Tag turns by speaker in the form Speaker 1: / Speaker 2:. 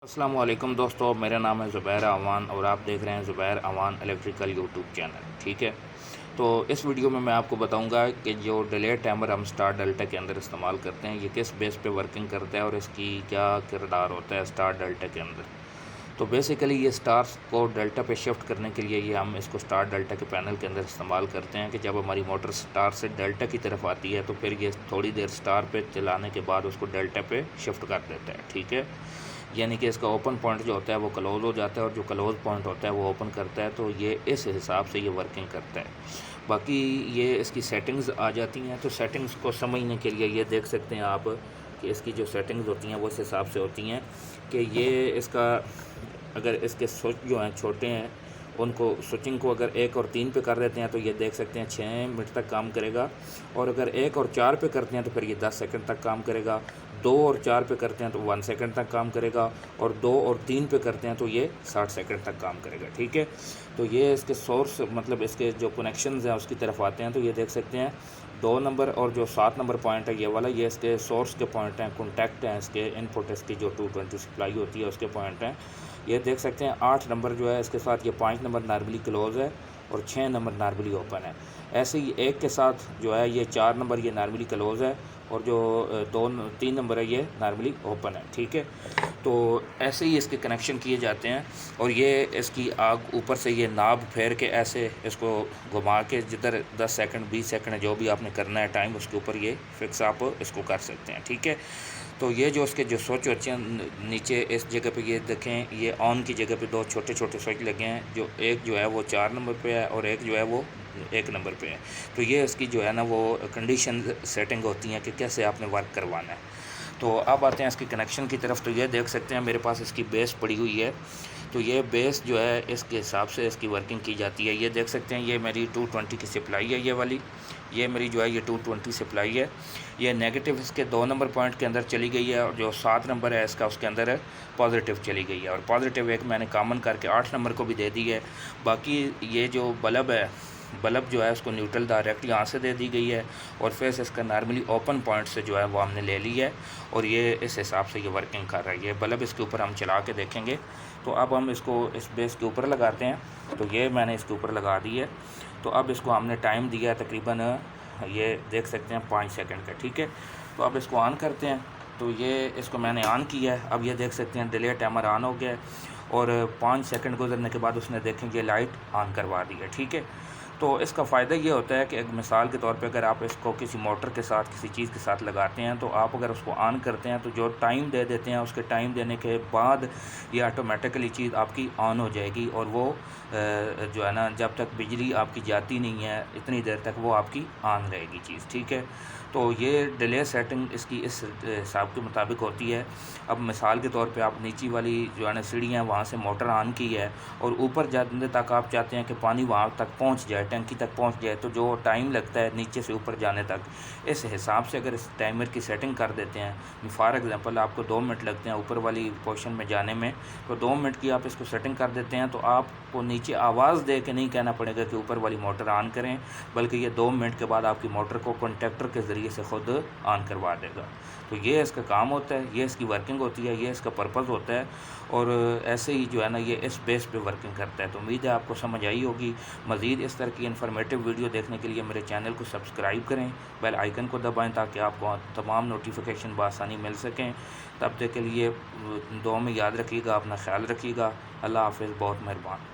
Speaker 1: अस्सलाम वालेकुम दोस्तों, मेरा नाम है ज़ुबैर अवान और आप देख रहे हैं Zubair Awan electrical YouTube channel. ठीक है, तो इस वीडियो में मैं आपको बताऊंगा कि जो डिले टाइमर हम स्टार डेल्टा के अंदर इस्तेमाल करते हैं ये किस बेस पे वर्किंग करता है और इसकी क्या किरदार होता है स्टार डेल्टा के अंदर। तो बेसिकली ये स्टार्स को डेल्टा पे शिफ्ट करने के लिए ये हम इसको स्टार डेल्टा के पैनल के अंदर इस्तेमाल करते हैं कि जब हमारी मोटर स्टार से डेल्टा की तरफ आती है तो फिर ये थोड़ी देर स्टार पे चलाने के बाद उसको डेल्टा पे शिफ्ट कर देता है। ठीक है, यानी कि इसका ओपन पॉइंट जो होता है वो क्लोज़ हो जाता है और जो क्लोज़ पॉइंट होता है वो ओपन करता है। तो ये इस हिसाब से ये वर्किंग करता है। बाकी ये इसकी सेटिंग्स आ जाती हैं, तो सेटिंग्स को समझने के लिए ये देख सकते हैं आप कि इसकी जो सेटिंग्स होती हैं वो इस हिसाब से होती हैं कि ये इसका अगर इसके स्विच जो हैं छोटे हैं उनको स्विचिंग को अगर 1 और 3 पे कर देते हैं तो ये देख सकते हैं 6 मिनट तक काम करेगा, और अगर 1 और 4 पे करते हैं तो फिर ये 10 सेकंड तक काम करेगा। 2 और 4 पे करते हैं तो 1 सेकंड तक काम करेगा, और 2 और 3 पे करते हैं तो ये 60 सेकंड तक काम करेगा। ठीक है, तो ये इसके सोर्स मतलब इसके जो कनेक्शंस हैं उसकी तरफ आते हैं तो ये देख सकते हैं 2 नंबर और जो 7 नंबर पॉइंट है ये वाला, ये इसके सोर्स के पॉइंट हैं, कॉन्टैक्ट हैं इसके, इनपुट इसकी जो 220 सप्लाई होती है उसके पॉइंट हैं। ये देख सकते हैं 8 नंबर जो है इसके साथ ये 5 नंबर नॉर्मली क्लोज़ है और 6 नंबर नॉर्मली ओपन है। ऐसे ही एक के साथ जो है ये 4 नंबर ये नॉर्मली क्लोज़ है और जो 3 नंबर है ये नॉर्मली ओपन है। ठीक है, तो ऐसे ही इसके कनेक्शन किए जाते हैं। और ये इसकी आग ऊपर से ये नाब फेर के ऐसे इसको घुमा के जिधर 10 सेकंड 20 सेकंड जो भी आपने करना है टाइम उसके ऊपर ये फिक्स आप इसको कर सकते हैं। ठीक है, तो ये जो उसके जो स्विच होते हैं नीचे इस जगह पे ये देखें, ये ऑन की जगह पे 2 छोटे छोटे स्विच लगे हैं, जो एक जो है वो 4 नंबर पे है और एक जो है वो 1 नंबर पे है। तो ये इसकी जो है ना वो कंडीशन सेटिंग होती हैं कि कैसे आपने वर्क करवाना है। तो अब आते हैं इसकी कनेक्शन की तरफ। तो ये देख सकते हैं मेरे पास इसकी बेस पड़ी हुई है, तो ये बेस जो है इसके हिसाब से इसकी वर्किंग की जाती है। ये देख सकते हैं ये मेरी 220 की सप्लाई है, ये वाली ये मेरी जो है ये 220 सप्लाई है। ये नेगेटिव इसके 2 नंबर पॉइंट के अंदर चली गई है और जो 7 नंबर है इसका उसके अंदर पॉजिटिव चली गई है, और पॉजिटिव एक मैंने कॉमन करके 8 नंबर को भी दे दी है। बाकी ये जो बल्ब है, बल्ब जो है उसको न्यूट्रल डायरेक्ट यहाँ से दे दी गई है और फेस इसका नॉर्मली ओपन पॉइंट से जो है वो हमने ले ली है, और ये इस हिसाब से ये वर्किंग कर रहा है। ये बल्ब इसके ऊपर हम चला के देखेंगे। तो अब हम इसको इस बेस के ऊपर लगाते हैं, तो ये मैंने इसके ऊपर लगा दी है। तो अब इसको हमने टाइम दिया है तकरीबन, ये देख सकते हैं 5 सेकंड का। ठीक है, तो अब इसको ऑन करते हैं। तो ये इसको मैंने ऑन किया है, अब ये देख सकते हैं डिले टाइमर ऑन हो गया है और 5 सेकंड गुजरने के बाद उसने देखेंगे लाइट ऑन करवा दी है। ठीक है, तो इसका फ़ायदा ये होता है कि एक मिसाल के तौर पे अगर आप इसको किसी मोटर के साथ किसी चीज़ के साथ लगाते हैं तो आप अगर उसको ऑन करते हैं तो जो टाइम दे देते हैं उसके टाइम देने के बाद ये ऑटोमेटिकली चीज़ आपकी ऑन हो जाएगी, और वो जो है ना जब तक बिजली आपकी जाती नहीं है इतनी देर तक वो आपकी ऑन रहेगी चीज़। ठीक है, तो ये डिले सेटिंग इसकी इस हिसाब के मुताबिक होती है। अब मिसाल के तौर पे आप नीचे वाली जो है ना सीढ़ियाँ वहाँ से मोटर ऑन की है और ऊपर जाने तक आप चाहते हैं कि पानी वहाँ तक पहुँच जाए, टंकी तक पहुँच जाए, तो जो टाइम लगता है नीचे से ऊपर जाने तक, इस हिसाब से अगर इस टाइमर की सेटिंग कर देते हैं, फॉर एग्ज़ाम्पल आपको 2 मिनट लगते हैं ऊपर वाली पोर्शन में जाने में, तो 2 मिनट की आप इसको सेटिंग कर देते हैं तो आपको नीचे आवाज़ दे के नहीं कहना पड़ेगा कि ऊपर वाली मोटर ऑन करें, बल्कि ये 2 मिनट के बाद आपकी मोटर को कॉन्टैक्टर के ज़रिए से ख़ुद ऑन करवा देगा। तो ये इसका काम होता है, ये इसकी वर्किंग होती है, ये इसका पर्पज़ होता है, और ऐसे ही जो है ना ये इस बेस पे वर्किंग करता है। तो उम्मीद है आपको समझ आई होगी। मज़ीद इस तरह की इन्फॉर्मेटिव वीडियो देखने के लिए मेरे चैनल को सब्सक्राइब करें, बेल आइकन को दबाएं ताकि आपको तमाम नोटिफिकेशन बआसानी मिल सकें। तब तक के लिए दुआ में याद रखिएगा, अपना ख्याल रखिएगा। अल्लाह हाफ़िज़, बहुत मेहरबान।